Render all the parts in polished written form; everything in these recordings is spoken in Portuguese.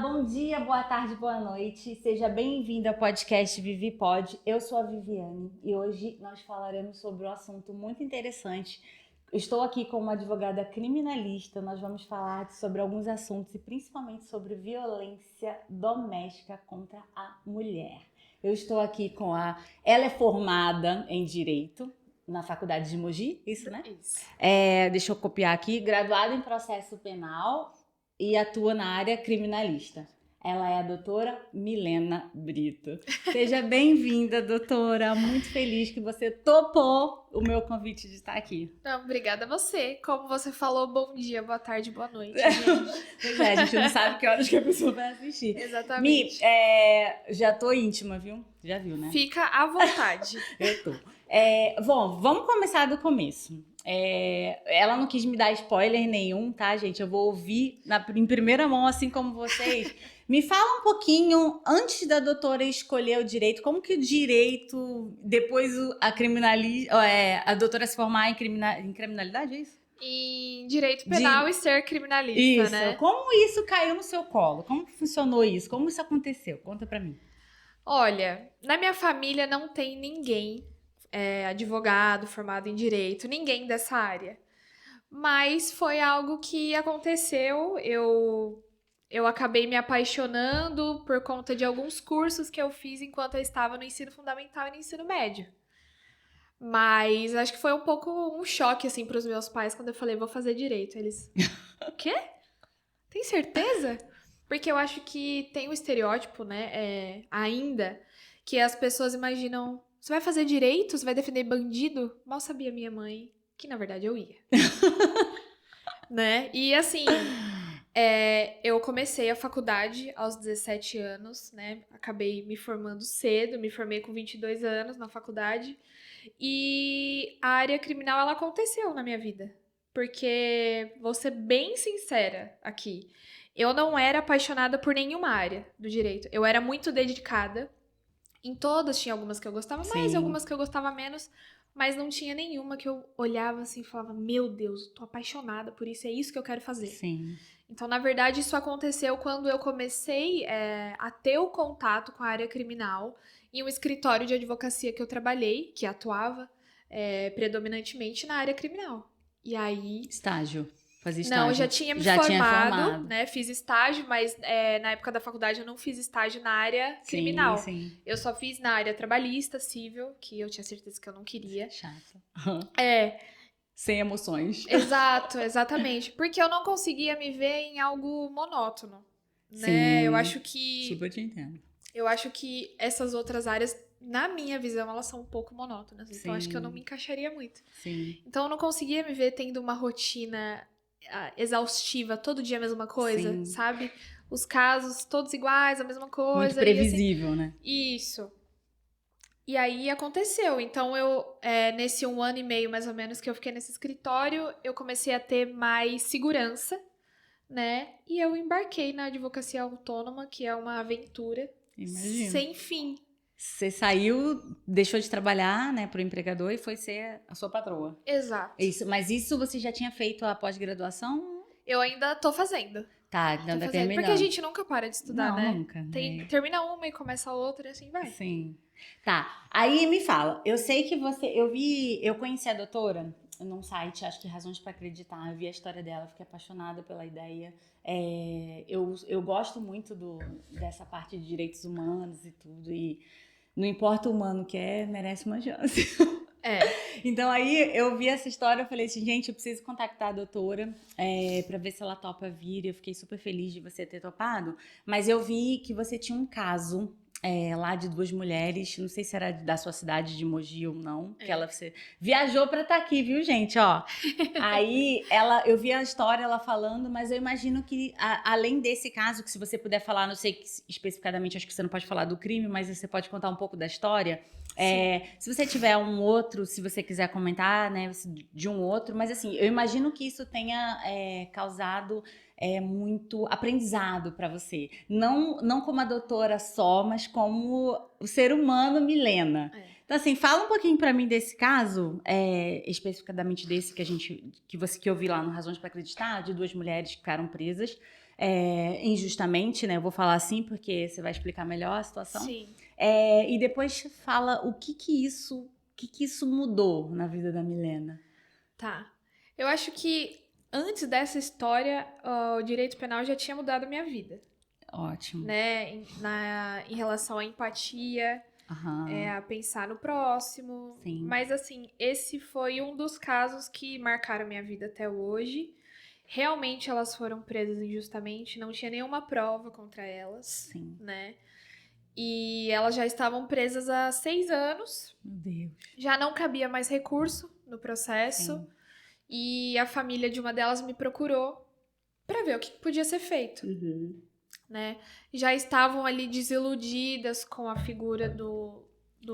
bom dia, boa tarde, boa noite. Seja bem-vindo ao podcast Vivi Pod. Eu sou a Viviane e hoje nós falaremos sobre um assunto muito interessante. Estou aqui com uma advogada criminalista. Nós vamos falar sobre alguns assuntos e principalmente sobre violência doméstica contra a mulher. Eu estou aqui com a... Ela é formada em Direito na Faculdade de Mogi, isso, né? Isso. Deixa eu copiar aqui. Graduada em Processo Penal e atua na área criminalista. Ela é a doutora Milena Brito. Seja bem-vinda, doutora. Muito feliz que você topou o meu convite de estar aqui. Não, obrigada a você. Como você falou, bom dia, boa tarde, boa noite, gente. Pois é, a gente não sabe que horas que a pessoa vai assistir. Exatamente. Já tô íntima, viu? Já viu, né? Fica à vontade. Eu tô. Bom, vamos começar do começo. Ela não quis me dar spoiler nenhum, tá, gente? Eu vou ouvir em primeira mão, assim como vocês. Me fala um pouquinho, antes da doutora escolher o direito, como que o direito, depois a doutora se formar em criminalidade, é isso? Em direito penal e ser criminalista, isso, né? Como isso caiu no seu colo? Como funcionou isso? Como isso aconteceu? Conta pra mim. Olha, na minha família não tem ninguém advogado formado em direito, ninguém dessa área. Mas foi algo que aconteceu, eu acabei me apaixonando por conta de alguns cursos que eu fiz enquanto eu estava no ensino fundamental e no ensino médio. Mas acho que foi um pouco um choque, assim, pros meus pais quando eu falei, vou fazer direito. Eles, o quê? Tem certeza? Porque eu acho que tem um estereótipo, né, ainda, que as pessoas imaginam, você vai fazer direito? Você vai defender bandido? Mal sabia minha mãe que, na verdade, eu ia. Né? E, assim, eu comecei a faculdade aos 17 anos, né? Acabei me formando cedo, me formei com 22 anos na faculdade. E a área criminal, ela aconteceu na minha vida. Porque, vou ser bem sincera aqui, eu não era apaixonada por nenhuma área do direito. Eu era muito dedicada. Em todas tinha algumas que eu gostava mais, Sim. algumas que eu gostava menos. Mas não tinha nenhuma que eu olhava assim e falava, meu Deus, tô apaixonada por isso, é isso que eu quero fazer. Sim. Então, na verdade, isso aconteceu quando eu comecei a ter o contato com a área criminal em um escritório de advocacia que eu trabalhei, que atuava predominantemente na área criminal. E aí... Estágio. Fazia estágio. Não, eu já tinha me formado, né? Fiz estágio, mas na época da faculdade eu não fiz estágio na área criminal. Sim. Eu só fiz na área trabalhista, civil, que eu tinha certeza que eu não queria. Chato. Sem emoções. Exato, exatamente. Porque eu não conseguia me ver em algo monótono, né? Sim, eu acho que... Super te entendo. Eu acho que essas outras áreas, na minha visão, elas são um pouco monótonas. Então, acho que eu não me encaixaria muito. Sim. Então, eu não conseguia me ver tendo uma rotina exaustiva, todo dia a mesma coisa, Sim. sabe? Os casos todos iguais, a mesma coisa. Muito previsível, e, assim, né? Isso. E aí aconteceu. Então, nesse 1 ano e meio, mais ou menos, que eu fiquei nesse escritório, eu comecei a ter mais segurança, né? E eu embarquei na advocacia autônoma, que é uma aventura Imagino. sem fim. Você saiu, deixou de trabalhar, né, pro empregador e foi ser a sua patroa. Exato. Mas isso você já tinha feito a pós-graduação? Eu ainda tô fazendo. Tá, ainda terminando. Porque a gente nunca para de estudar, não, né? Nunca. Termina uma e começa a outra e assim vai. Sim. Tá, aí me fala, eu sei que eu conheci a doutora num site, acho que Razões para Acreditar, eu vi a história dela, fiquei apaixonada pela ideia. Eu gosto muito dessa parte de direitos humanos e tudo, e não importa o humano que merece uma chance. Então aí eu vi essa história, eu falei assim, gente, eu preciso contactar a doutora pra ver se ela topa vir. Eu fiquei super feliz de você ter topado, mas eu vi que você tinha um caso lá de 2 mulheres, não sei se era da sua cidade de Mogi ou não, que você viajou pra estar aqui, viu, gente, ó. Aí eu vi a história, ela falando, mas eu imagino que além desse caso, que se você puder falar, não sei especificadamente, acho que você não pode falar do crime, mas você pode contar um pouco da história. Se você tiver um outro, se você quiser comentar, né, de um outro, mas assim, eu imagino que isso tenha causado muito aprendizado para você. Não como a doutora só, mas como o ser humano Milena. Então, assim, fala um pouquinho para mim desse caso, especificadamente desse que eu vi lá no Razões para Acreditar, de 2 mulheres que ficaram presas. injustamente, né? Eu vou falar assim porque você vai explicar melhor a situação. Sim. E depois fala o que isso mudou na vida da Milena. Tá. Eu acho que antes dessa história, o direito penal já tinha mudado a minha vida, Ótimo. né? Em relação à empatia, Aham. a pensar no próximo. Sim. Mas, assim, esse foi um dos casos que marcaram minha vida até hoje. Realmente elas foram presas injustamente, não tinha nenhuma prova contra elas, Sim. né? E elas já estavam presas há 6 anos. Meu Deus. Já não cabia mais recurso no processo. Sim. E a família de uma delas me procurou para ver o que podia ser feito, né? Já estavam ali desiludidas com a figura do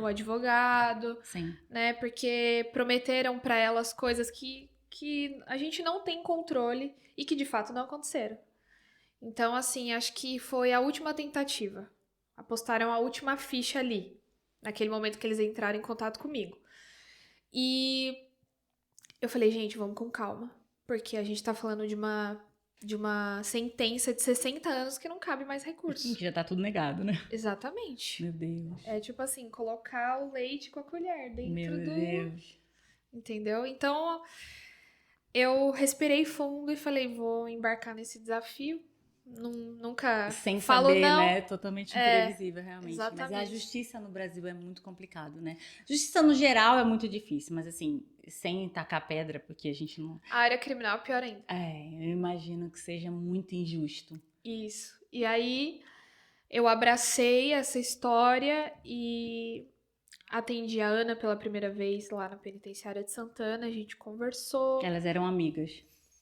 advogado, Sim. né? Porque prometeram para elas coisas que a gente não tem controle e que de fato não aconteceram. Então, assim, acho que foi a última tentativa. Apostaram a última ficha ali, naquele momento que eles entraram em contato comigo. E eu falei, gente, vamos com calma, porque a gente tá falando de uma sentença de 60 anos que não cabe mais recurso. Já tá tudo negado, né? Exatamente. Meu Deus. É tipo assim, colocar o leite com a colher dentro Meu do... Deus. Entendeu? Então, eu respirei fundo e falei, vou embarcar nesse desafio. Nunca Sem falo saber, não. né? Totalmente imprevisível, realmente. Exatamente. Mas a justiça no Brasil é muito complicado, né? Justiça no geral é muito difícil, mas assim, sem tacar pedra, porque a gente não... A área criminal é pior ainda. eu imagino que seja muito injusto. Isso. E aí, eu abracei essa história e atendi a Ana pela primeira vez lá na penitenciária de Santana, a gente conversou. Elas eram amigas.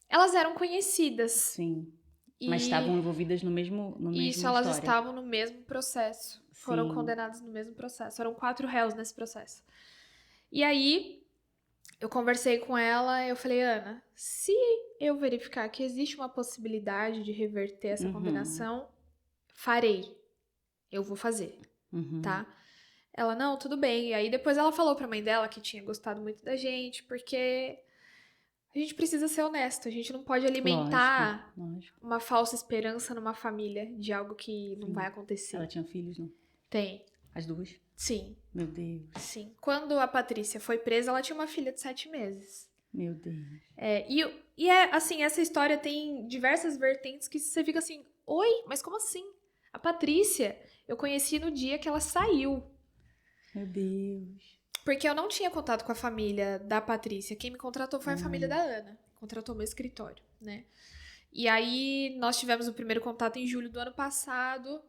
Elas eram conhecidas. Sim. E Mas estavam envolvidas no mesmo isso, elas estavam no mesmo processo. Foram Sim. condenadas no mesmo processo. Eram 4 réus nesse processo. E aí, eu conversei com ela, eu falei, Ana, se eu verificar que existe uma possibilidade de reverter essa condenação, farei. Eu vou fazer, tá? Ela, não, tudo bem. E aí depois ela falou pra mãe dela que tinha gostado muito da gente, porque a gente precisa ser honesto. A gente não pode alimentar Lógico. uma falsa esperança numa família de algo que não vai acontecer. Ela tinha filhos, não? Tem. As duas? Sim. Meu Deus. Sim. Quando a Patrícia foi presa, ela tinha uma filha de 7 meses. Meu Deus. Assim, essa história tem diversas vertentes que você fica assim, oi, mas como assim? A Patrícia, eu conheci no dia que ela saiu. Meu Deus. Porque eu não tinha contato com a família da Patrícia. Quem me contratou foi a família da Ana. Contratou meu escritório, né? E aí, nós tivemos o primeiro contato em julho do ano passado.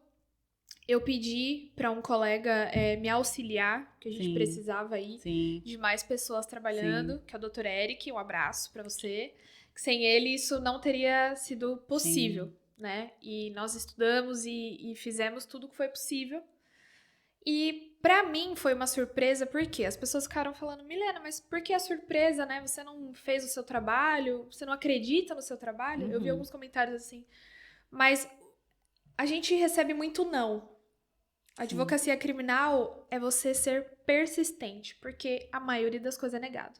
Eu pedi para um colega me auxiliar, que a gente precisava aí de mais pessoas trabalhando, que é o Dr. Eric, um abraço para você. Que sem ele isso não teria sido possível, né? E nós estudamos e fizemos tudo o que foi possível. E pra mim foi uma surpresa, porque as pessoas ficaram falando, Milena, mas por que a surpresa, né? Você não fez o seu trabalho? Você não acredita no seu trabalho? Eu vi alguns comentários assim. Mas a gente recebe muito não. A advocacia criminal é você ser persistente, porque a maioria das coisas é negado.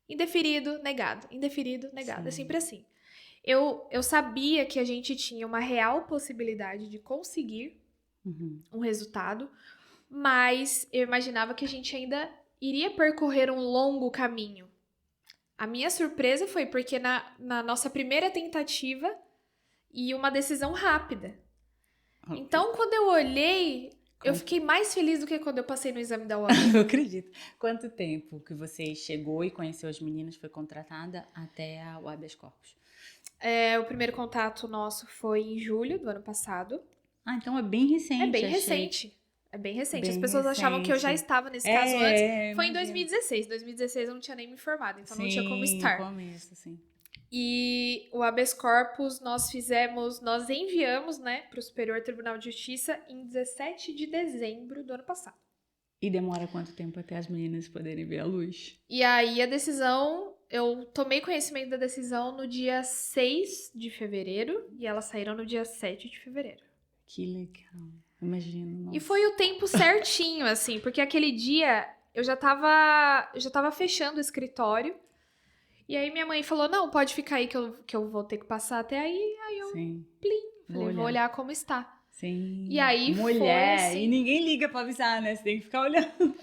Indeferido, negado. Indeferido, negado. É sempre assim. Eu sabia que a gente tinha uma real possibilidade de conseguir um resultado, mas eu imaginava que a gente ainda iria percorrer um longo caminho. A minha surpresa foi porque na nossa primeira tentativa e uma decisão rápida. Então, quando eu olhei, eu fiquei mais feliz do que quando eu passei no exame da UAB. Eu acredito. Quanto tempo que você chegou e conheceu as meninas, foi contratada até o habeas corpus? O primeiro contato nosso foi em julho do ano passado. Ah, então é bem recente. É bem recente. É bem recente. Bem As pessoas achavam que eu já estava nesse caso antes. Foi em 2016. Em 2016 eu não tinha nem me formado, então não tinha como estar. No começo, sim. E o habeas corpus nós enviamos, né, para o Superior Tribunal de Justiça em 17 de dezembro do ano passado. E demora quanto tempo até as meninas poderem ver a luz? E aí a decisão, eu tomei conhecimento da decisão no dia 6 de fevereiro e elas saíram no dia 7 de fevereiro. Que legal. Imagino. Nossa. E foi o tempo certinho, assim, porque aquele dia eu já tava fechando o escritório E aí minha mãe falou, não, pode ficar aí que eu vou ter que passar até aí. Aí eu, Sim. falei, vou olhar como está. Sim. E aí Mulher, foi assim... e ninguém liga pra avisar, né? Você tem que ficar olhando.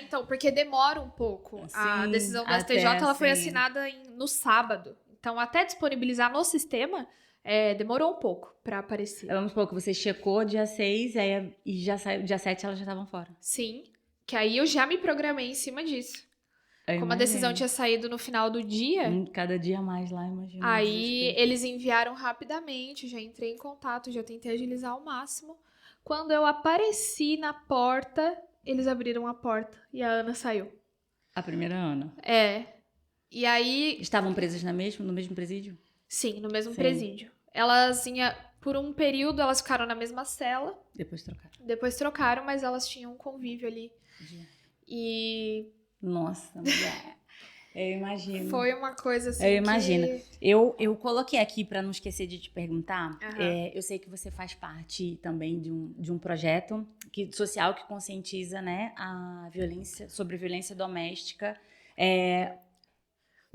Então, porque demora um pouco. A Sim, decisão do até STJ, ela foi assim. assinada no sábado. Então, até disponibilizar no sistema, demorou um pouco pra aparecer. Vamos supor que você checou dia 6 e já saiu, dia 7 elas já estavam fora. Sim, que aí eu já me programei em cima disso. Eu Como a decisão imagino. tinha saído no final do dia, Cada dia mais lá, imagina. o aí desespero. eles enviaram rapidamente, já entrei em contato, já tentei agilizar ao máximo. Quando eu apareci na porta, eles abriram a porta e a Ana saiu. A primeira Ana. E aí, Estavam presas no mesmo presídio? sim, no mesmo Sim. presídio. Elas, por um período, elas ficaram na mesma cela, Depois trocaram. depois trocaram, mas elas tinham um convívio ali. E Nossa, mulher. Eu imagino. foi uma coisa assim Eu imagino. que... Eu coloquei aqui para não esquecer de te perguntar. Aham. Eu sei que você faz parte também de um projeto social que conscientiza, né, sobre a violência doméstica.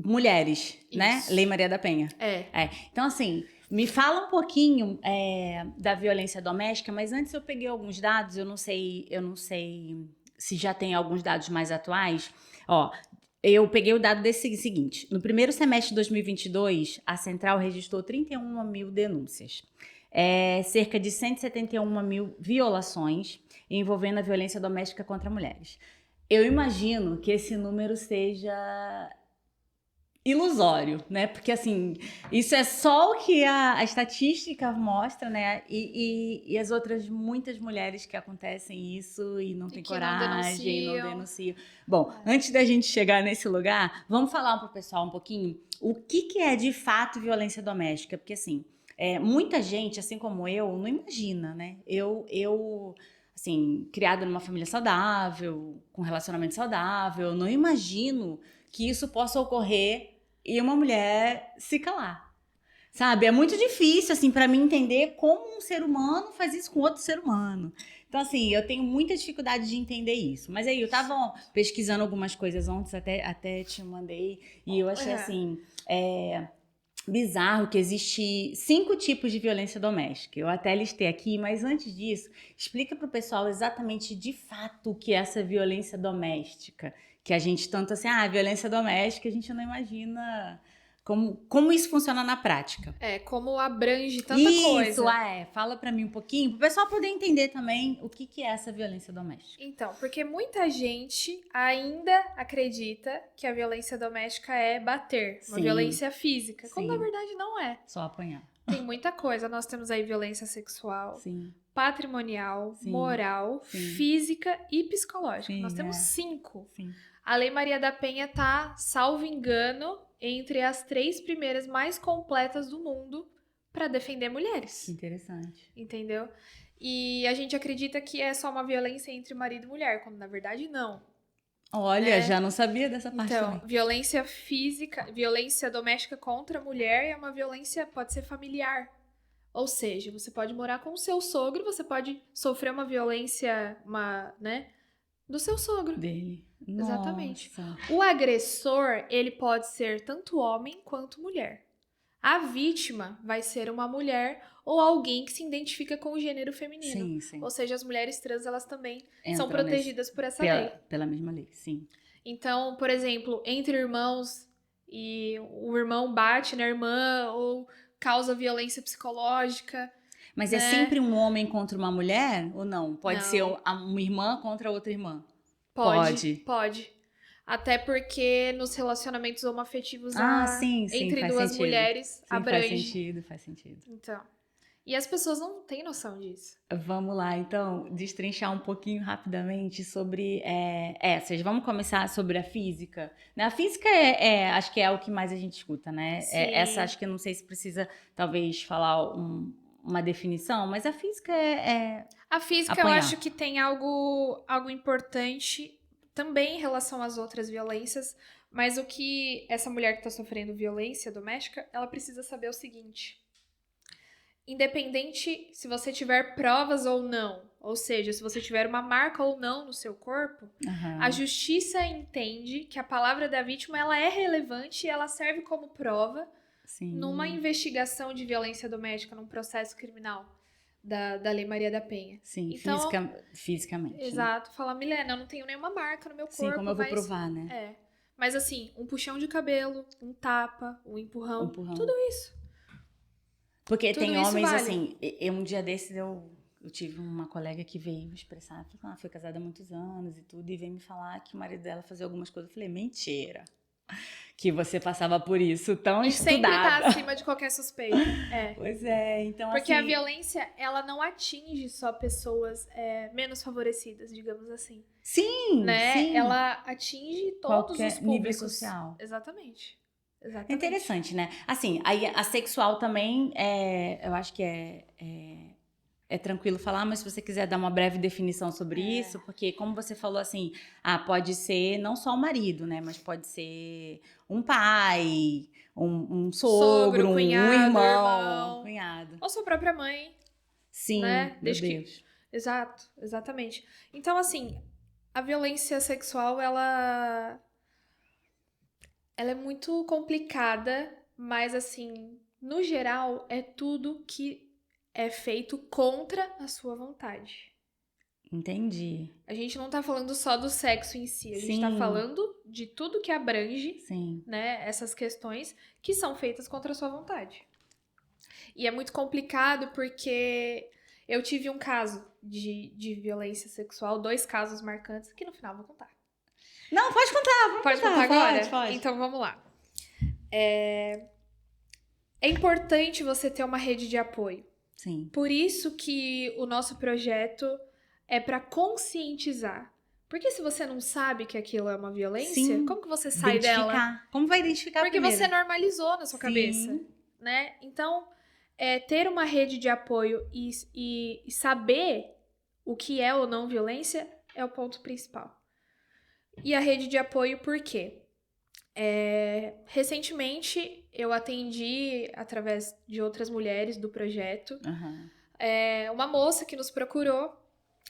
Mulheres, né? Isso. Lei Maria da Penha. Então, assim, me fala um pouquinho da violência doméstica, mas antes eu peguei alguns dados, eu não sei se já tem alguns dados mais atuais. Ó, eu peguei o dado desse seguinte: no primeiro semestre de 2022, a Central registrou 31 mil denúncias, cerca de 171 mil violações envolvendo a violência doméstica contra mulheres. Eu imagino que esse número seja ilusório, né? Porque, assim, isso é só o que a estatística mostra, né? E as outras muitas mulheres que acontecem isso e não tem coragem, não denunciam. Bom, antes da gente chegar nesse lugar, vamos falar pro pessoal um pouquinho o que é de fato violência doméstica. Porque, assim, muita gente, assim como eu, não imagina, né? Eu assim, criada numa família saudável, com relacionamento saudável, não imagino que isso possa ocorrer e uma mulher se calar, sabe? É muito difícil, assim, para mim entender como um ser humano faz isso com outro ser humano. Então, assim, eu tenho muita dificuldade de entender isso. Mas aí, eu tava pesquisando algumas coisas ontem, até te mandei, e eu achei, assim, bizarro que existe 5 tipos de violência doméstica. Eu até listei aqui, mas antes disso, explica pro pessoal exatamente, de fato, o que é essa violência doméstica. Que a gente tanto assim, violência doméstica, a gente não imagina como isso funciona na prática. Como abrange tanta coisa. Isso, fala pra mim um pouquinho, pro pessoal poder entender também o que é essa violência doméstica. Então, porque muita gente ainda acredita que a violência doméstica é bater, uma violência física, quando na verdade não é. Só apanhar. Tem muita coisa. Nós temos aí violência sexual, patrimonial, moral, física e psicológica. Nós temos 5. A Lei Maria da Penha tá, salvo engano, entre as 3 primeiras mais completas do mundo para defender mulheres. Interessante. Entendeu? E a gente acredita que é só uma violência entre marido e mulher, quando na verdade não. Olha, já não sabia dessa parte Então, também. violência física, violência doméstica contra a mulher é uma violência, pode ser familiar. Ou seja, você pode morar com o seu sogro, você pode sofrer uma violência, do seu sogro. Dele. Exatamente. Nossa. O agressor, ele pode ser tanto homem quanto mulher. A vítima vai ser uma mulher ou alguém que se identifica com o gênero feminino. Sim. Ou seja, as mulheres trans, elas também Entram são protegidas por essa lei. Pela mesma lei, sim. Então, por exemplo, entre irmãos e o irmão bate na irmã ou causa violência psicológica. Mas é sempre um homem contra uma mulher ou não? Pode ser uma irmã contra outra irmã? Pode. Até porque nos relacionamentos homoafetivos entre duas mulheres abrange. Faz sentido. Então, e as pessoas não têm noção disso. Vamos lá, então, destrinchar um pouquinho rapidamente sobre essas. Vamos começar sobre a física. A física acho que é o que mais a gente escuta, né? Essa acho que eu não sei se precisa, talvez, falar uma definição, mas a física A física apanhar. Eu acho que tem algo importante também em relação às outras violências, mas o que essa mulher que está sofrendo violência doméstica, ela precisa saber é o seguinte: independente se você tiver provas ou não, ou seja, se você tiver uma marca ou não no seu corpo, a justiça entende que a palavra da vítima ela é relevante e ela serve como prova numa investigação de violência doméstica, num processo criminal da Lei Maria da Penha. Sim, então, fisicamente. Exato. Né? Fala, Milena, eu não tenho nenhuma marca no meu corpo. Sim, como eu vou provar, né? Mas assim, um puxão de cabelo, um tapa, um empurrão. Tudo isso. Porque tudo tem isso homens, vale. assim, um dia desses eu tive uma colega que veio me expressar, falou, foi casada há muitos anos e tudo, e veio me falar que o marido dela fazia algumas coisas. Eu falei, mentira. Que você passava por isso tão estudada. E sempre tá acima de qualquer suspeita. Pois é, então Porque assim... a violência, ela não atinge só pessoas menos favorecidas, digamos assim. Sim, né? sim. Ela atinge todos qualquer os públicos. nível social. Exatamente. É interessante, né? Assim, a sexual também, eu acho que é tranquilo falar, mas se você quiser dar uma breve definição sobre isso, porque como você falou assim, pode ser não só o marido, né? Mas pode ser um pai, um sogro, cunhado, um irmão, um cunhado. Ou sua própria mãe. Sim, né? meu Deus. Exato, exatamente. Então, assim, a violência sexual, ela é muito complicada, mas, assim, no geral, é tudo que é feito contra a sua vontade. Entendi. A gente não tá falando só do sexo em si, a gente tá falando de tudo que abrange, né, essas questões que são feitas contra a sua vontade. E é muito complicado porque eu tive um caso de violência sexual, 2 casos marcantes, que no final eu vou contar. Não, pode contar, Pode contar agora? Pode. Então vamos lá. É importante você ter uma rede de apoio. Sim. Por isso que o nosso projeto é para conscientizar. Porque se você não sabe que aquilo é uma violência, como que você sai dela? Como vai identificar Porque primeiro? você normalizou na sua cabeça, né? Então, ter uma rede de apoio e saber o que é ou não violência é o ponto principal. E a rede de apoio por quê? Recentemente, eu atendi, através de outras mulheres do projeto, uma moça que nos procurou,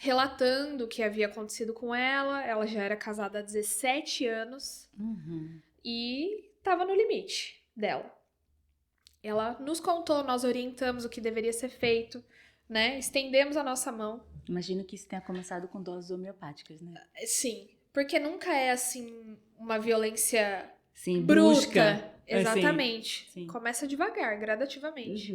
relatando o que havia acontecido com ela. Ela já era casada há 17 anos e estava no limite dela. Ela nos contou, nós orientamos o que deveria ser feito, né? Estendemos a nossa mão. Imagino que isso tenha começado com doses homeopáticas, né? Sim, porque nunca é, assim, uma violência bruta. Brusca. Exatamente. Sim. Começa devagar, gradativamente.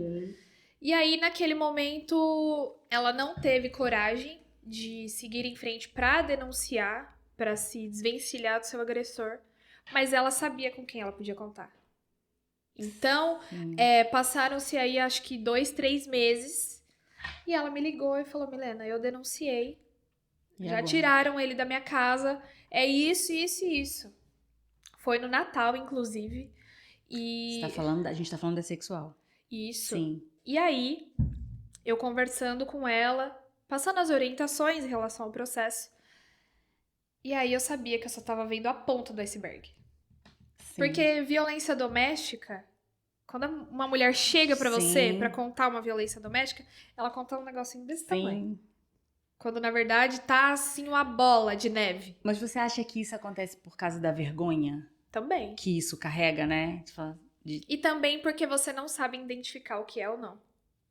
E aí, naquele momento, ela não teve coragem de seguir em frente para denunciar, para se desvencilhar do seu agressor, mas ela sabia com quem ela podia contar. Então, passaram-se aí, acho que 2, 3 meses, e ela me ligou e falou, Milena, eu denunciei, já tiraram ele da minha casa, é isso, isso e isso. Foi no Natal, inclusive, e... a gente tá falando da sexual. Isso. Sim. E aí, eu conversando com ela, passando as orientações em relação ao processo, e aí eu sabia que eu só tava vendo a ponta do iceberg. Porque violência doméstica, quando uma mulher chega pra você pra contar uma violência doméstica, ela conta um negocinho desse tamanho. Quando, na verdade, tá assim uma bola de neve. Mas você acha que isso acontece por causa da vergonha? Também. Que isso carrega, né? E também porque você não sabe identificar o que é ou não.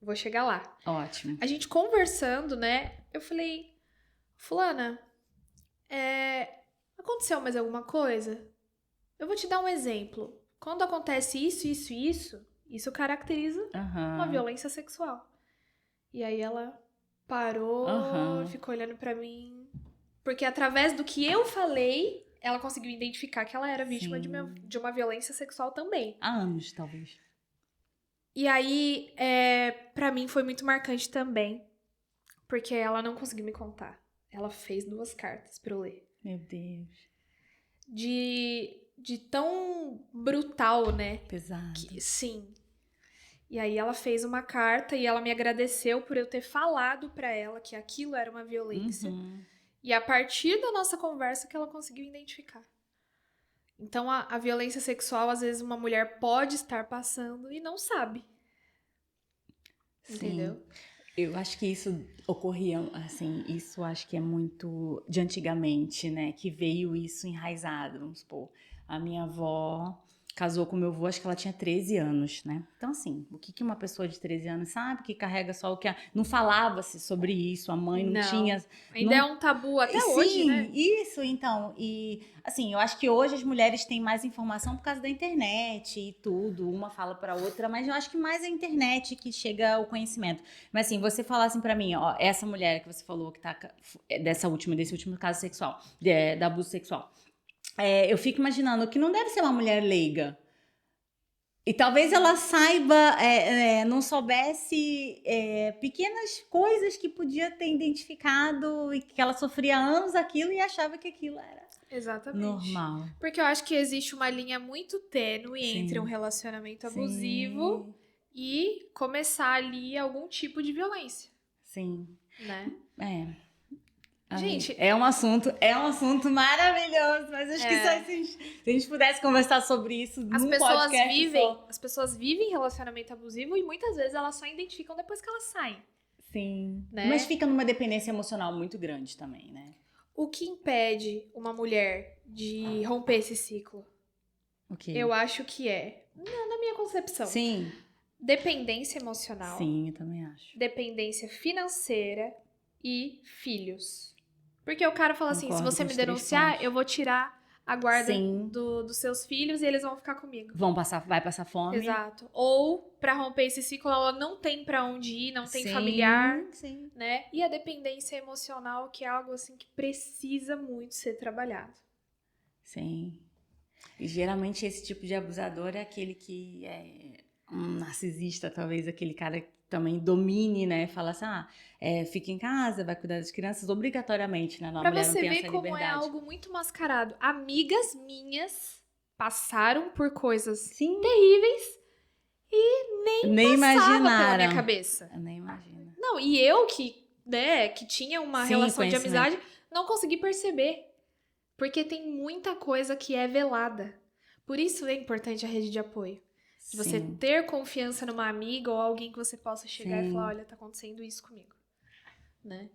Vou chegar lá. Ótimo. A gente conversando, né? Eu falei, fulana, aconteceu mais alguma coisa? Eu vou te dar um exemplo. Quando acontece isso, isso e isso caracteriza uma violência sexual. E aí ela parou, ficou olhando pra mim. Porque através do que eu falei, ela conseguiu identificar que ela era vítima de uma violência sexual também. Há anos, talvez. E aí, pra mim foi muito marcante também. Porque ela não conseguiu me contar. Ela fez 2 cartas pra eu ler. Meu Deus. De tão brutal, né? Pesado. Sim. E aí ela fez uma carta e ela me agradeceu por eu ter falado pra ela que aquilo era uma violência. E a partir da nossa conversa que ela conseguiu identificar. Então a violência sexual, às vezes uma mulher pode estar passando e não sabe. entendeu? Sim. Eu acho que isso ocorria, assim, isso acho que é muito de antigamente, né? Que veio isso enraizado, vamos supor. A minha avó casou com meu avô, acho que ela tinha 13 anos, né? Então, assim, o que que uma pessoa de 13 anos sabe que carrega só o que... Não falava-se sobre isso, a mãe não tinha... Não. Ainda é Não, um tabu até hoje, sim, né? isso, então. E, assim, eu acho que hoje as mulheres têm mais informação por causa da internet e tudo. Uma fala para outra, mas eu acho que mais a internet que chega o conhecimento. Mas, assim, você falar assim para mim, ó, essa mulher que você falou que tá desse último caso sexual, da abuso sexual. Eu fico imaginando que não deve ser uma mulher leiga. E talvez ela saiba, não soubesse pequenas coisas que podia ter identificado e que ela sofria anos aquilo e achava que aquilo era Exatamente. normal. Porque eu acho que existe uma linha muito tênue entre um Sim, relacionamento abusivo sim, e começar ali algum tipo de violência, sim. né? É, amiga, Gente, é um assunto maravilhoso, mas acho que só é, se a gente pudesse conversar sobre isso num podcast só. as pessoas vivem relacionamento abusivo e muitas vezes elas só identificam depois que elas saem, Sim. Mas né? fica numa dependência emocional muito grande também, né? O que impede uma mulher de romper esse ciclo? O quê? Eu acho que na minha concepção, Sim, dependência emocional, sim, eu também acho. dependência financeira e filhos. Porque o cara fala assim: se Concordo você com me os três denunciar, eu pontos. vou tirar a guarda Sim, dos seus filhos e eles vão ficar comigo. vai passar fome. Exato. Ou, pra romper esse ciclo, ela não tem pra onde ir, não tem familiar, Sim, sim, né? E a dependência emocional, que é algo assim que precisa muito ser trabalhado. sim. E geralmente esse tipo de abusador é aquele que é um narcisista, talvez aquele cara que também domine, né? Fala assim, fica em casa, vai cuidar das crianças obrigatoriamente, né? A Pra mulher não você tem ver essa como é liberdade. algo muito mascarado. Amigas minhas passaram por coisas Sim, terríveis, nem passava pela minha imaginaram. cabeça. Nem imagina. Não, e eu que, né, que tinha uma Sim, relação de conhecimento. amizade, não consegui perceber. Porque tem muita coisa que é velada. Por isso é importante a rede de apoio. De você Sim, ter confiança numa amiga ou alguém que você possa chegar e falar, sim. olha, tá acontecendo isso comigo, né?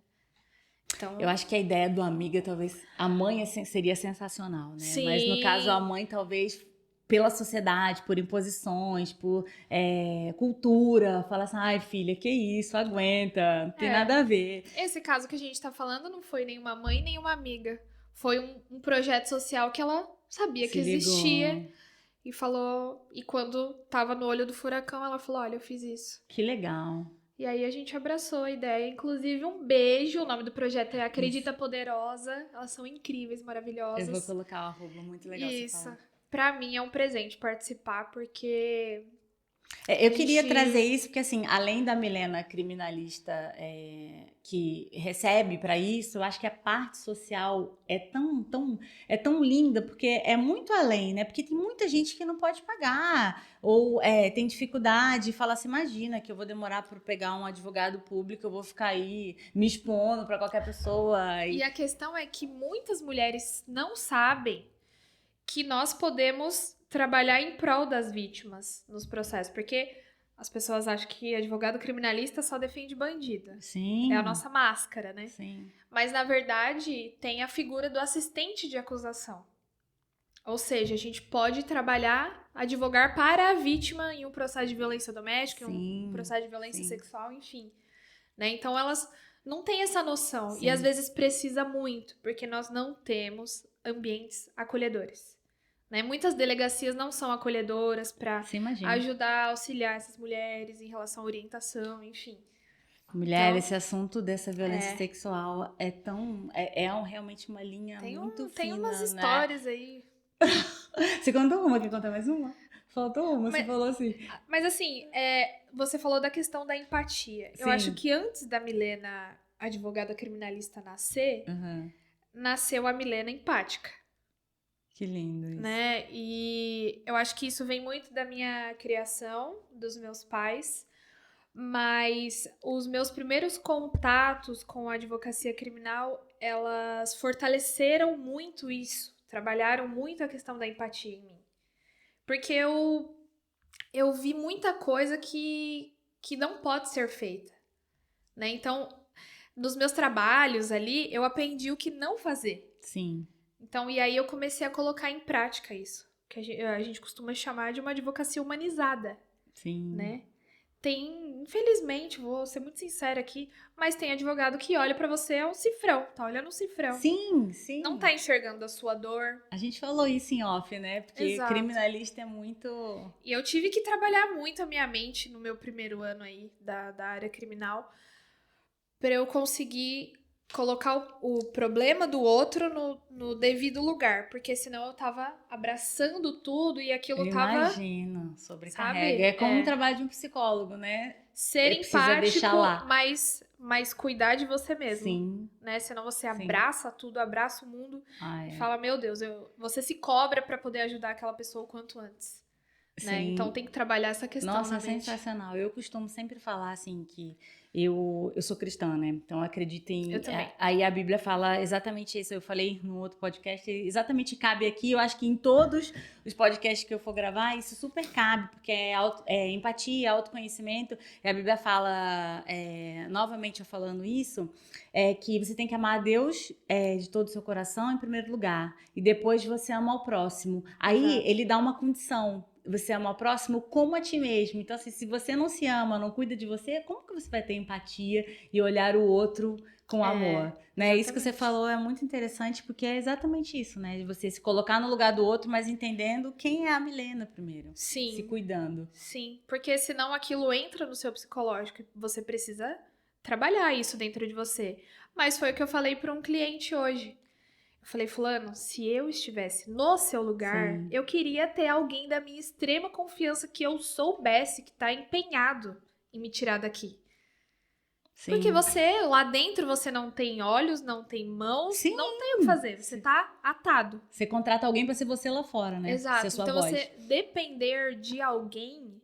Eu Então, acho que a ideia do amiga, talvez, a mãe seria sensacional, né? Mas no caso, a sim, mãe, talvez, pela sociedade, por imposições, por cultura, fala assim, ai filha, que isso, aguenta, não tem é. nada a ver. Esse caso que a gente tá falando não foi nenhuma mãe, nenhuma amiga. Foi um projeto social que ela sabia que Se existia ligou, e falou. E quando tava no olho do furacão, ela falou: olha, eu fiz isso. que legal. E aí a gente abraçou a ideia. Inclusive, um beijo. O nome do projeto é Isso. Acredita Poderosa. Elas são incríveis, Eu vou maravilhosas. colocar o arroba, muito legal você Isso. falar. Pra mim é um presente participar, porque Eu a queria trazer gente. isso porque, assim, além da Milena criminalista que recebe para isso, eu acho que a parte social é tão linda porque é muito além, né? Porque tem muita gente que não pode pagar ou tem dificuldade e fala assim, imagina que eu vou demorar para pegar um advogado público, eu vou ficar aí me expondo para qualquer pessoa E e a questão é que muitas mulheres não sabem que nós podemos trabalhar em prol das vítimas nos processos, porque as pessoas acham que advogado criminalista só defende bandida. É a sim, nossa máscara, né? sim, Mas na verdade tem a figura do assistente de acusação. Ou seja, a gente pode trabalhar, advogar para a vítima em um processo de violência doméstica, em um sim, processo de violência sim, sexual, enfim. Né? Então elas não têm essa noção. E às sim. vezes precisa muito, porque nós não temos ambientes acolhedores. Né? Muitas delegacias não são acolhedoras para Você imagina. ajudar, auxiliar essas mulheres em relação à orientação, enfim. Mulher, Então, esse assunto dessa violência sexual é tão. realmente uma linha muito tem umas fina, né? histórias aí. Você contou uma, quer contar mais uma? Faltou uma, você Mas, falou assim. mas assim, você falou da questão da empatia. Eu acho Sim. que antes da Milena, advogada criminalista, nascer, Aham. nasceu a Milena empática. Que lindo isso. Né? E eu acho que isso vem muito da minha criação, dos meus pais, mas os meus primeiros contatos com a advocacia criminal, elas fortaleceram muito isso, trabalharam muito a questão da empatia em mim. Porque eu vi muita coisa que que não pode ser feita, né? Então, nos meus trabalhos ali, eu aprendi o que não fazer. Sim. Então, e aí eu comecei a colocar em prática isso, que a gente costuma chamar de uma advocacia humanizada, Sim. né? Tem, infelizmente, vou ser muito sincera aqui, mas tem advogado que olha pra você é um cifrão, tá olhando um cifrão. Sim, sim. Não tá enxergando a sua dor. A gente falou isso em off, né? Porque Exato. criminalista é muito... E eu tive que trabalhar muito a minha mente no meu primeiro ano aí da área criminal pra eu conseguir colocar o problema do outro no devido lugar, porque senão eu tava abraçando tudo e aquilo tava, Imagina, sobrecarrega. sabe? É como um trabalho de um psicólogo, né? Ser Precisa deixar empático, lá. mas cuidar de você mesmo, Sim. né? Senão você Sim. abraça tudo, abraça o mundo e fala, meu Deus, você se cobra pra poder ajudar aquela pessoa o quanto antes, né? Sim. Então tem que trabalhar essa questão Nossa, na é mente. sensacional. Eu costumo sempre falar assim que eu sou cristã, né? Então eu acredito em... Eu também. Aí a Bíblia fala exatamente isso. Eu falei no outro podcast, exatamente cabe aqui. Eu acho que em todos os podcasts que eu for gravar, isso super cabe, porque é empatia, autoconhecimento. E a Bíblia fala, novamente eu falando isso, que você tem que amar a Deus de todo o seu coração em primeiro lugar. E depois você ama ao próximo. Aí Exato. ele dá uma condição. Você ama o próximo como a ti mesmo. Então, assim, se você não se ama, não cuida de você, como que você vai ter empatia e olhar o outro com amor? Né? Isso que você exatamente. falou é muito interessante, porque é exatamente isso, né? De você se colocar no lugar do outro, mas entendendo quem é a Milena primeiro. Sim. Se cuidando. Sim, porque senão aquilo entra no seu psicológico e você precisa trabalhar isso dentro de você. Mas foi o que eu falei para um cliente hoje. Eu falei, fulano, se eu estivesse no seu lugar, Sim. eu queria ter alguém da minha extrema confiança que eu soubesse que tá empenhado em me tirar daqui. Sim. Porque você, lá dentro, você não tem olhos, não tem mãos, Sim. não tem o que fazer. Você tá atado. Você contrata alguém pra ser você lá fora, né? Exato. Ser sua Então voz. você depender de alguém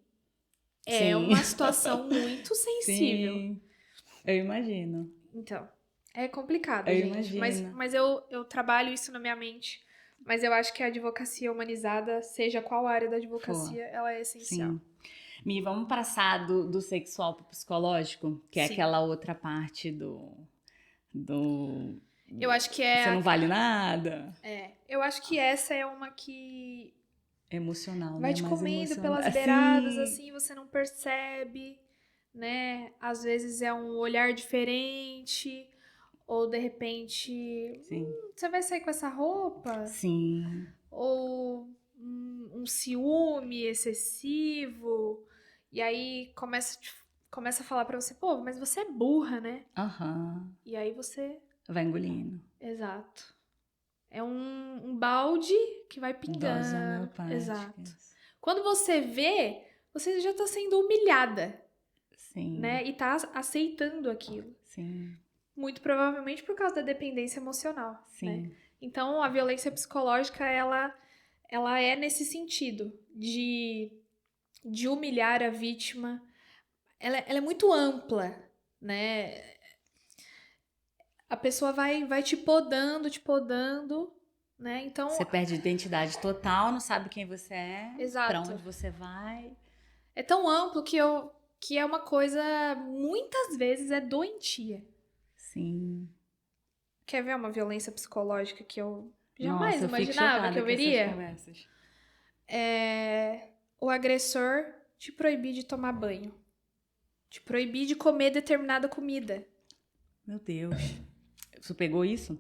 é Sim. uma situação muito sensível. Sim. Eu imagino. Então, é complicado, Eu gente. imagino. Mas eu trabalho isso na minha mente. Mas eu acho que a advocacia humanizada, seja qual área da advocacia, ela é essencial. Sim. Mi, vamos passar do sexual pro psicológico, que é Sim. aquela outra parte do Eu acho que é. você não vale nada. Eu acho que essa é uma que Emocional, vai né? te Mais comendo emocional. pelas beiradas, assim, você não percebe, né? Às vezes é um olhar diferente, ou de repente, Sim. você vai sair com essa roupa? Sim. Ou um ciúme excessivo, e aí começa a falar pra você, pô, mas você é burra, né? Aham. E aí você... Vai engolindo. Exato. É um balde que vai Doses pingando. homeopáticas. Exato. Quando você vê, você já tá sendo humilhada, Sim. né? E tá aceitando aquilo. Sim. Muito provavelmente por causa da dependência emocional, Sim. né? Então, a violência psicológica, ela é nesse sentido, de humilhar a vítima. Ela é muito ampla, né? A pessoa vai te podando, né? Então, Você perde identidade total, não sabe quem você é, exato. pra onde você vai. É tão amplo que é uma coisa, muitas vezes, é doentia. Sim. Quer ver uma violência psicológica que eu jamais Nossa, eu fico imaginava chocada que eu com essas veria? conversas. O agressor te proibir de tomar banho. Te proibir de comer determinada comida. Meu Deus. Você pegou isso?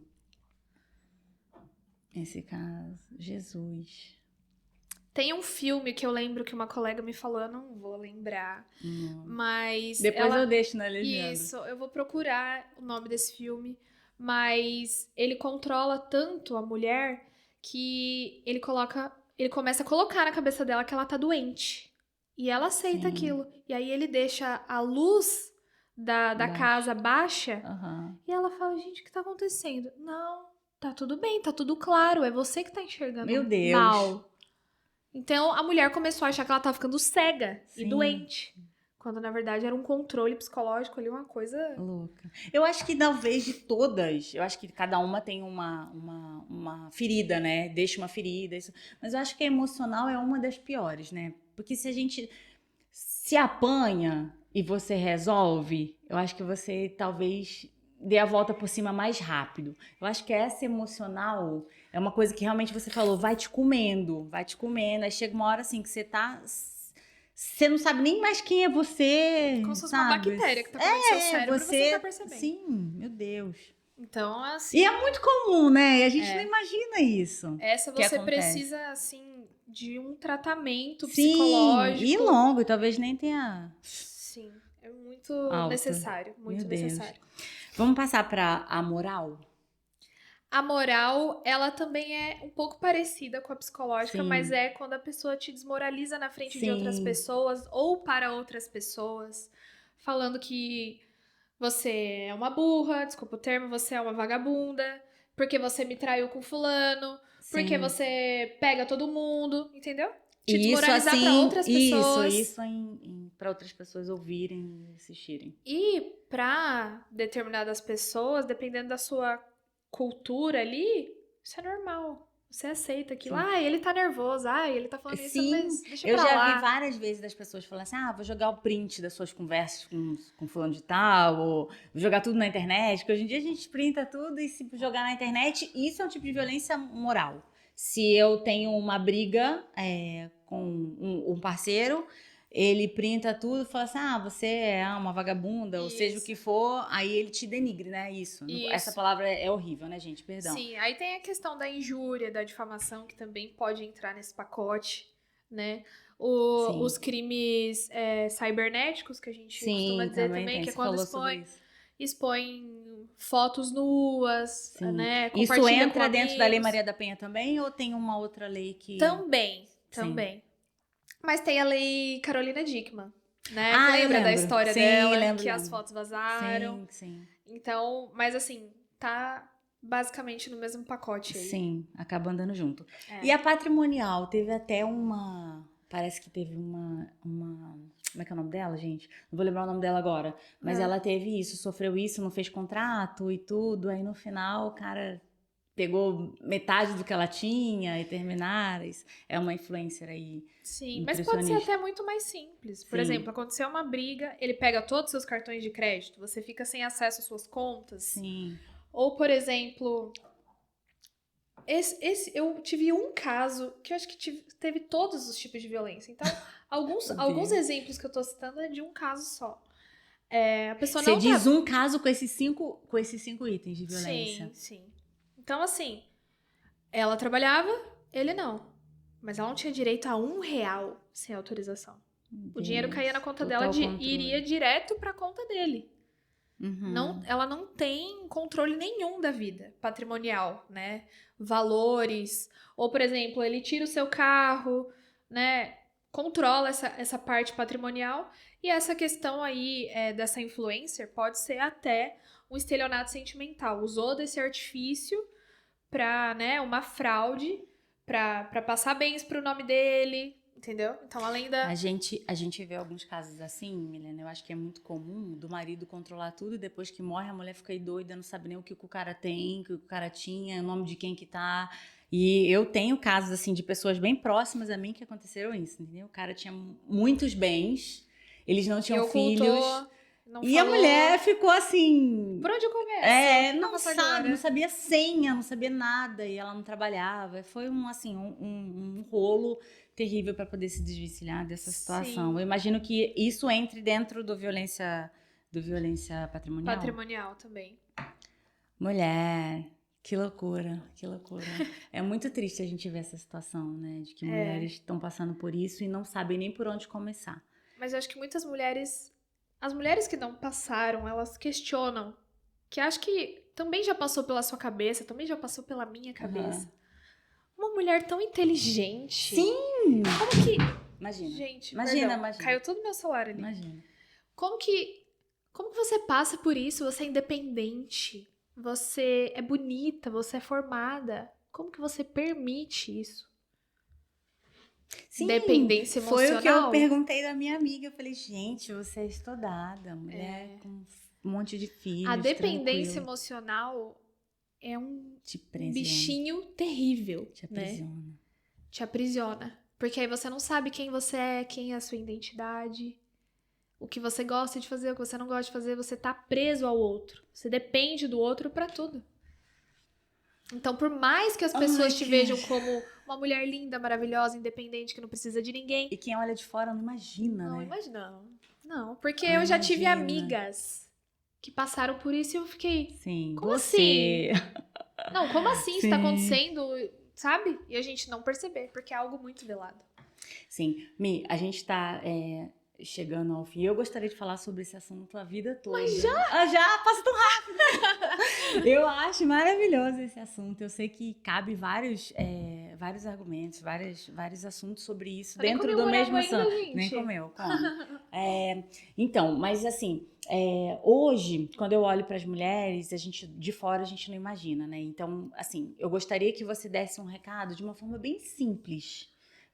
Nesse caso, Jesus. Tem um filme que eu lembro que uma colega me falou, eu não vou lembrar, mas Depois eu deixo na legenda. Isso, eu vou procurar o nome desse filme, mas ele controla tanto a mulher que ele começa a colocar na cabeça dela que ela tá doente. E ela aceita Sim. aquilo. E aí ele deixa a luz da casa baixa. Uhum. E ela fala, gente, o que tá acontecendo? Não, tá tudo bem, tá tudo claro. É você que tá enxergando Meu Deus. mal. Então a mulher começou a achar que ela tava ficando cega e Sim. doente. Quando na verdade era um controle psicológico ali, uma coisa... Louca. Eu acho que talvez de todas, eu acho que cada uma tem uma ferida, né? Deixa uma ferida. Isso. Mas eu acho que a emocional é uma das piores, né? Porque se se apanha e você resolve, eu acho que você talvez dê a volta por cima mais rápido. Eu acho que essa emocional é uma coisa que realmente você falou, vai te comendo, vai te comendo. Aí chega uma hora assim que você tá. Você não sabe nem mais quem é você, Como se fosse uma sabe? bactéria que tá comendo seu É, cérebro e você não tá você. percebendo. Sim, meu Deus. Então, E assim, é muito comum, né? E a gente não imagina isso essa que você acontece. precisa, assim, de um tratamento Sim, e psicológico. longo, e talvez nem tenha Sim, é muito alta. necessário, Meu muito Deus. necessário. Vamos passar para a moral? A moral, ela também é um pouco parecida com a psicológica, mas Sim, é quando a pessoa te desmoraliza na frente de outras sim. pessoas ou para outras pessoas, falando que você é uma burra, desculpa o termo, você é uma vagabunda, porque você me traiu com fulano, porque Sim. você pega todo mundo, entendeu? Te E isso desmoralizar para assim, outras isso, pessoas. isso para outras pessoas ouvirem e assistirem. E para determinadas pessoas, dependendo da sua cultura ali, isso é normal. Você aceita aquilo. Sim. Ah, ele tá nervoso. Ah, ele tá falando isso, Sim, mas deixa eu pra já vi lá. várias vezes das pessoas falando assim: ah, vou jogar o print das suas conversas com fulano de tal, ou vou jogar tudo na internet, que hoje em dia a gente printa tudo e se jogar na internet, isso é um tipo de violência moral. Se eu tenho uma briga com um parceiro, ele printa tudo e fala assim: ah, você é uma vagabunda, ou seja o Isso, que for, aí ele te denigre, né? Isso. Essa isso. palavra é horrível, né, gente? Perdão. Sim, aí tem a questão da injúria, da difamação, que também pode entrar nesse pacote, né? Sim. Os crimes cibernéticos, que a gente costuma Sim, dizer também também, tem. que é Você quando falou sobre isso. expõe fotos nuas, Sim. né? Isso Compartilha com entra dentro da Lei amigos. Maria da Penha também ou tem uma outra lei que. Também, Sim. também. Mas tem a lei Carolina Dickmann, né? Que Ah, eu lembra da lembro. história Sim, dela, lembro, que as lembro. fotos vazaram. Sim, sim. Então, mas assim, tá basicamente no mesmo pacote aí. Sim, acaba andando junto. E É. a patrimonial, teve até uma. Parece que teve uma. Como é que é o nome dela, gente? Não vou lembrar o nome dela agora. Mas É. ela teve isso, sofreu isso, não fez contrato e tudo. Aí no final, o cara pegou metade do que ela tinha e terminaram. É uma influencer aí, Sim, mas pode ser nutricionista. até muito mais simples. Por Sim, exemplo, aconteceu uma briga, ele pega todos os seus cartões de crédito, você fica sem acesso às suas contas. sim. Ou, por exemplo, eu tive um caso que eu acho que teve todos os tipos de violência. Então, Meu alguns Deus. exemplos que eu tô citando é de um caso só. A pessoa Você não diz tá. um caso com esses cinco itens de violência. Sim, sim. Então, assim, ela trabalhava, ele não. Mas ela não tinha direito a R$ 1 sem autorização. Meu O dinheiro caía na Deus, conta dela total e iria controle. direto pra conta dele. Não, Uhum. ela não tem controle nenhum da vida patrimonial, né? Valores. Ou, por exemplo, ele tira o seu carro, né? Controla essa parte patrimonial. E essa questão aí dessa influencer pode ser até um estelionato sentimental. Usou desse artifício pra, né, uma fraude pra passar bens pro nome dele, entendeu? Então, além da. A gente vê alguns casos assim, Milena, eu acho que é muito comum do marido controlar tudo e depois que morre a mulher fica aí doida, não sabe nem o que o cara tem, o que o cara tinha, o nome de quem que tá. E eu tenho casos assim de pessoas bem próximas a mim que aconteceram isso, entendeu? O cara tinha muitos bens, eles não E tinham filhos. ocultou, não E a falou. mulher ficou assim, Por onde eu começo? O que eu não faço sabe, não agora? sabia senha, não sabia nada, e ela não trabalhava. Foi um rolo terrível para poder se desvencilhar dessa situação. Eu Sim, imagino que isso entre dentro do violência patrimonial. patrimonial também. Mulher, que loucura, que loucura. É muito triste a gente ver essa situação, né, de que É, mulheres estão passando por isso e não sabem nem por onde começar. mas eu acho que muitas mulheres, as mulheres que não passaram, elas questionam, que acho que também já passou pela sua cabeça, também já passou pela minha Aham. cabeça. Uma mulher tão inteligente. Sim! Como que. Imagina, Gente, imagina, perdão, imagina, caiu todo meu celular ali. imagina. Como que. Como que você passa por isso? Você é independente. Você é bonita, você é formada. Como que você permite isso? Sim, Dependência foi o que eu emocional? perguntei da minha amiga. Eu falei, gente, você é estudada, mulher com um monte de A filhos, dependência tranquila. emocional é um Te aprisiona, bichinho terrível, te né? aprisiona. Te aprisiona. Porque aí você não sabe quem você é, quem é a sua identidade. o que você gosta de fazer, o que você não gosta de fazer, você tá preso ao outro. Você depende do outro pra tudo. Então, por mais que as pessoas te vejam como uma mulher linda, maravilhosa, independente, que não precisa de ninguém. E quem olha de fora não imagina, Não, né? imagina. Não, porque Não eu já tive imagina. amigas que passaram por isso e eu fiquei, Sim, como você. não, como assim isso Sim. tá acontecendo, sabe? E a gente não perceber, porque é algo muito velado. Sim. Mi, a gente tá chegando ao fim. Eu gostaria de falar sobre esse assunto a vida toda. Mas já? Ah, já? Passa tão rápido! Eu acho maravilhoso esse assunto. Eu sei que cabe vários argumentos, vários assuntos sobre isso Eu nem dentro comi do morango mesmo ainda, assunto. gente. Nem comeu, come. Então, mas assim, hoje, quando eu olho para as mulheres, a gente de fora a gente não imagina, né? Então, assim, eu gostaria que você desse um recado de uma forma bem simples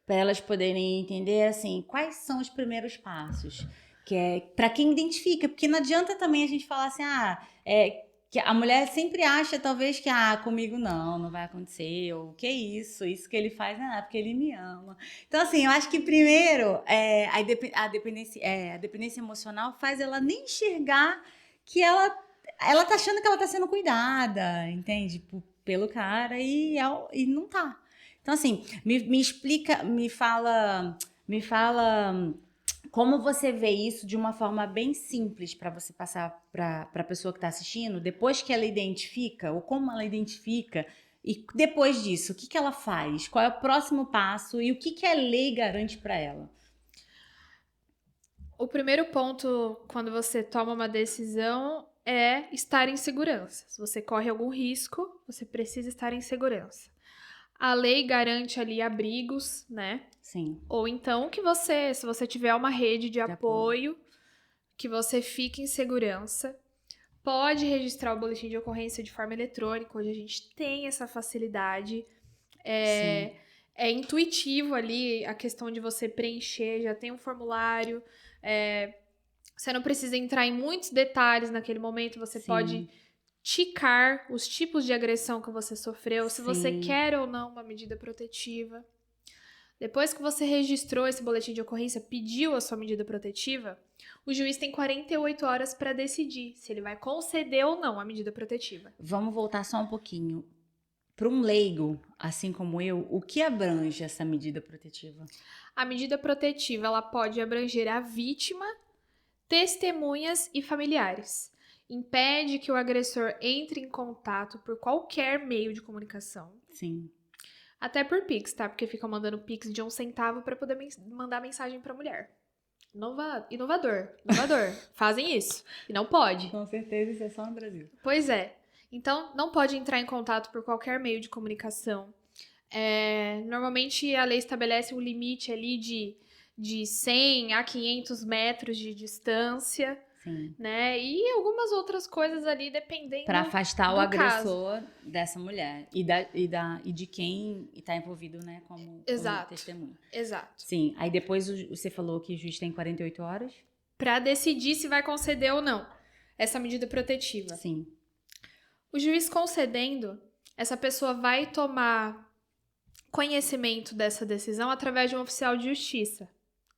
para elas poderem entender, assim, quais são os primeiros passos. Que é para quem identifica, porque não adianta também a gente falar assim, que a mulher sempre acha, talvez, que, comigo não vai acontecer, ou que isso que ele faz, porque ele me ama. Então, assim, eu acho que primeiro, a dependência emocional faz ela nem enxergar que ela tá achando que ela tá sendo cuidada, entende? Pelo cara, e não tá. Então, assim, me explica, me fala como você vê isso de uma forma bem simples para você passar para a pessoa que está assistindo, depois que ela identifica, ou como ela identifica, e depois disso, o que, que ela faz? Qual é o próximo passo e o que, que a lei garante para ela? O primeiro ponto, quando você toma uma decisão, é estar em segurança. Se você corre algum risco, você precisa estar em segurança. A lei garante ali abrigos, né? Sim. Ou então que você, se você tiver uma rede de apoio, que você fique em segurança. Pode registrar o boletim de ocorrência de forma eletrônica. Hoje a gente tem essa facilidade. É intuitivo ali a questão de você preencher, já tem um formulário. Você não precisa entrar em muitos detalhes naquele momento. Você pode ticar os tipos de agressão que você sofreu, se você quer ou não uma medida protetiva. Depois que você registrou esse boletim de ocorrência, pediu a sua medida protetiva, o juiz tem 48 horas para decidir se ele vai conceder ou não a medida protetiva. Vamos voltar só um pouquinho. Para um leigo, assim como eu, o que abrange essa medida protetiva? A medida protetiva ela pode abranger a vítima, testemunhas e familiares. Impede que o agressor entre em contato por qualquer meio de comunicação. Sim. Até por Pix, tá? Porque ficam mandando Pix de 1 centavo para poder mandar mensagem pra mulher. Inovador. Fazem isso. E não pode. Com certeza, isso é só no Brasil. Pois é. Então, não pode entrar em contato por qualquer meio de comunicação. Normalmente, a lei estabelece um limite ali de 100 a 500 metros de distância. Sim. Né? E algumas outras coisas ali, dependendo para afastar o do agressor dessa mulher e de quem está envolvido, né, como testemunha. Exato. Sim, aí depois você falou que o juiz tem 48 horas para decidir se vai conceder ou não essa medida protetiva. Sim. O juiz concedendo, essa pessoa vai tomar conhecimento dessa decisão através de um oficial de justiça,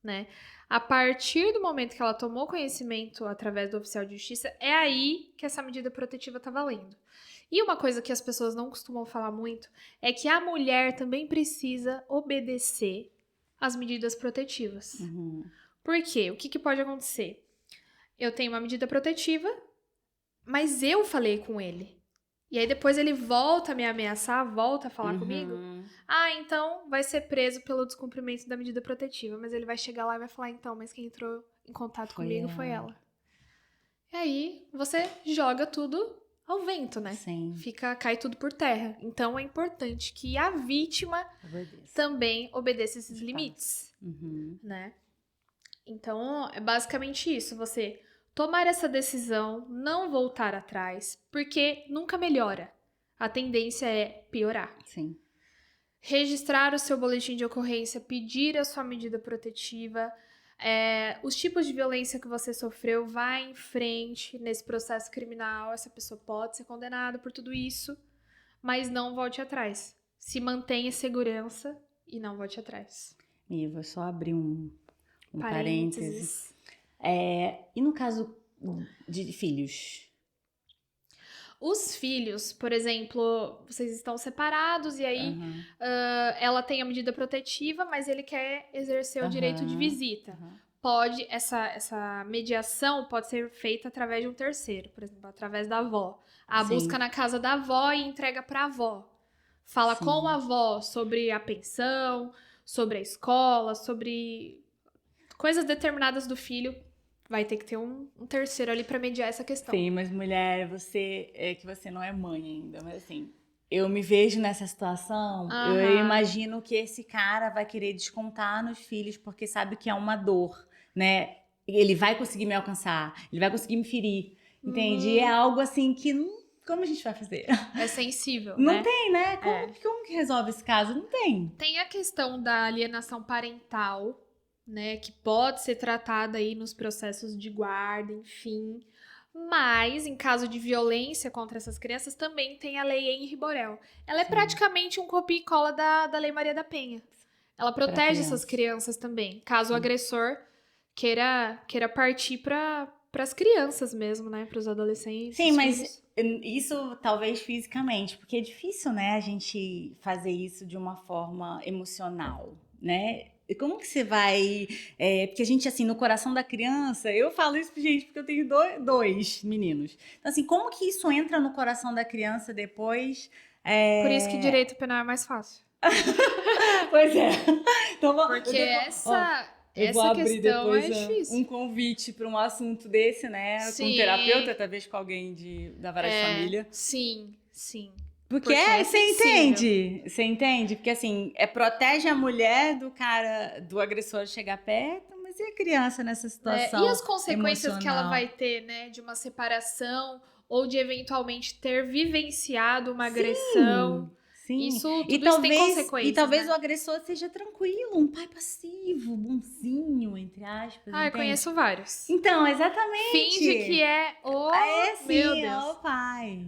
né? A partir do momento que ela tomou conhecimento através do oficial de justiça, é aí que essa medida protetiva tá valendo. E uma coisa que as pessoas não costumam falar muito é que a mulher também precisa obedecer às medidas protetivas. Uhum. Por quê? O que pode acontecer? Eu tenho uma medida protetiva, mas eu falei com ele. E aí depois ele volta a me ameaçar, volta a falar comigo. Então vai ser preso pelo descumprimento da medida protetiva. Mas ele vai chegar lá e vai falar, mas quem entrou em contato comigo foi ela. E aí você joga tudo ao vento, né? Sim. Cai tudo por terra. Então é importante que a vítima também obedeça esses limites, né? Então é basicamente isso, você tomar essa decisão, não voltar atrás, porque nunca melhora. A tendência é piorar. Sim. Registrar o seu boletim de ocorrência, pedir a sua medida protetiva, os tipos de violência que você sofreu, vá em frente nesse processo criminal. Essa pessoa pode ser condenada por tudo isso, mas não volte atrás. Se mantenha segurança e não volte atrás. E vou só abrir um parêntese. E no caso de filhos? Os filhos, por exemplo, vocês estão separados e aí Aham, ela tem a medida protetiva, mas ele quer exercer o direito de aham, visita. aham. Essa mediação pode ser feita através de um terceiro, por exemplo, através da avó. A Sim. busca na casa da avó e entrega para a avó. Fala Sim. com a avó sobre a pensão, sobre a escola, sobre coisas determinadas do filho. Vai ter que ter um terceiro ali para mediar essa questão. Sim, mas mulher, que você não é mãe ainda, mas assim, eu me vejo nessa situação, eu Aham. imagino que esse cara vai querer descontar nos filhos porque sabe que é uma dor, né? Ele vai conseguir me alcançar, ele vai conseguir me ferir, entende? E é algo assim que como a gente vai fazer? É sensível, Não né? tem, né? É. Como que resolve esse caso? Não tem. Tem a questão da alienação parental, né, que pode ser tratada aí nos processos de guarda, enfim. Mas, em caso de violência contra essas crianças, também tem a Lei Henri Borel. Ela é Sim. praticamente um copia e cola da Lei Maria da Penha. Ela protege essas crianças também, caso o agressor queira partir para as crianças mesmo, né, para os adolescentes. Sim, mas filhos. isso talvez fisicamente, porque é difícil, né, a gente fazer isso de uma forma emocional, né? E como que você vai... porque a gente, assim, no coração da criança... Eu falo isso, gente, porque eu tenho dois meninos. Então, assim, como que isso entra no coração da criança depois? Por isso que direito penal é mais fácil. Pois é. Então, Porque eu vou essa abrir questão é depois difícil. um convite para um assunto desse, né? Com Sim. um terapeuta, talvez com alguém da vara de família. Sim, sim. Porque você entende? Você entende? Porque assim, protege a mulher do cara, do agressor chegar perto, mas e a criança nessa situação? E as consequências emocional? que ela vai ter, né? De uma separação ou de eventualmente ter vivenciado uma agressão. Sim. Isso tem consequências. E talvez né? o agressor seja tranquilo, um pai passivo, bonzinho, entre aspas. Eu conheço vários. Então, exatamente. Finge que é o. Meu Deus. O pai.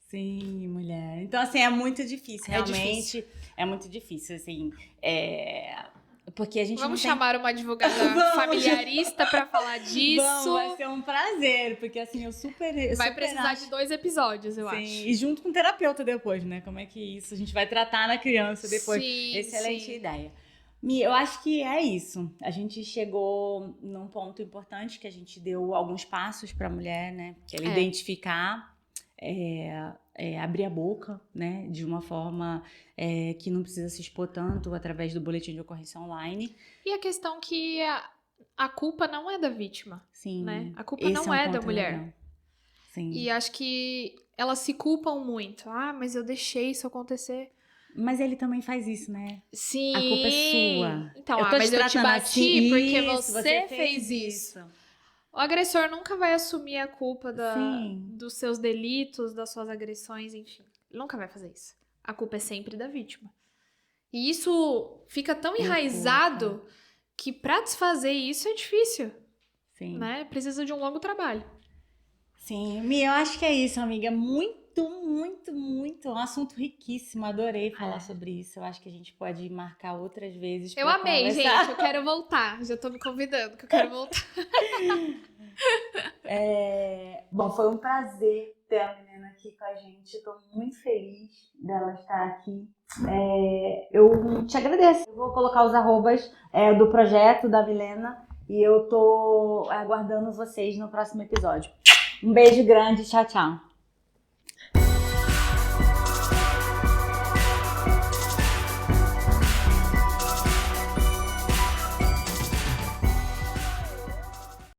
Sim, mulher. Então, assim, é muito difícil, realmente. É muito difícil, assim. Porque a gente Vamos não tem... chamar uma advogada familiarista pra falar disso. Vamos, vai ser um prazer, porque assim, vai precisar de 2 episódios, eu acho. E junto com o terapeuta depois, né? Como é que isso a gente vai tratar na criança depois. Sim, Excelente ideia. Mi, eu acho que é isso. A gente chegou num ponto importante que a gente deu alguns passos para a mulher, né? Que ela identificar, abrir a boca, né? De uma forma que não precisa se expor tanto através do boletim de ocorrência online. E a questão que a culpa não é da vítima. Sim. Né? A culpa não é da mulher. Legal. Sim. E acho que elas se culpam muito. Ah, mas eu deixei isso acontecer. Mas ele também faz isso, né? Sim. A culpa é sua. Então, mas eu te bati assim, porque você fez isso. O agressor nunca vai assumir a culpa dos seus delitos, das suas agressões, enfim. Ele nunca vai fazer isso. A culpa é sempre da vítima. E isso fica tão enraizado que pra desfazer isso é difícil. Sim. Né? Precisa de um longo trabalho. Sim, Mi, eu acho que é isso, amiga. Muito, muito, muito. Um assunto riquíssimo. Adorei falar sobre isso. Eu acho que a gente pode marcar outras vezes. Eu amei, gente. Eu quero voltar. Já tô me convidando, que eu quero voltar. Bom, foi um prazer ter a Milena aqui com a gente. Estou muito feliz dela estar aqui. Eu te agradeço. Eu vou colocar os arrobas do projeto da Milena e eu tô aguardando vocês no próximo episódio. Um beijo grande, tchau, tchau.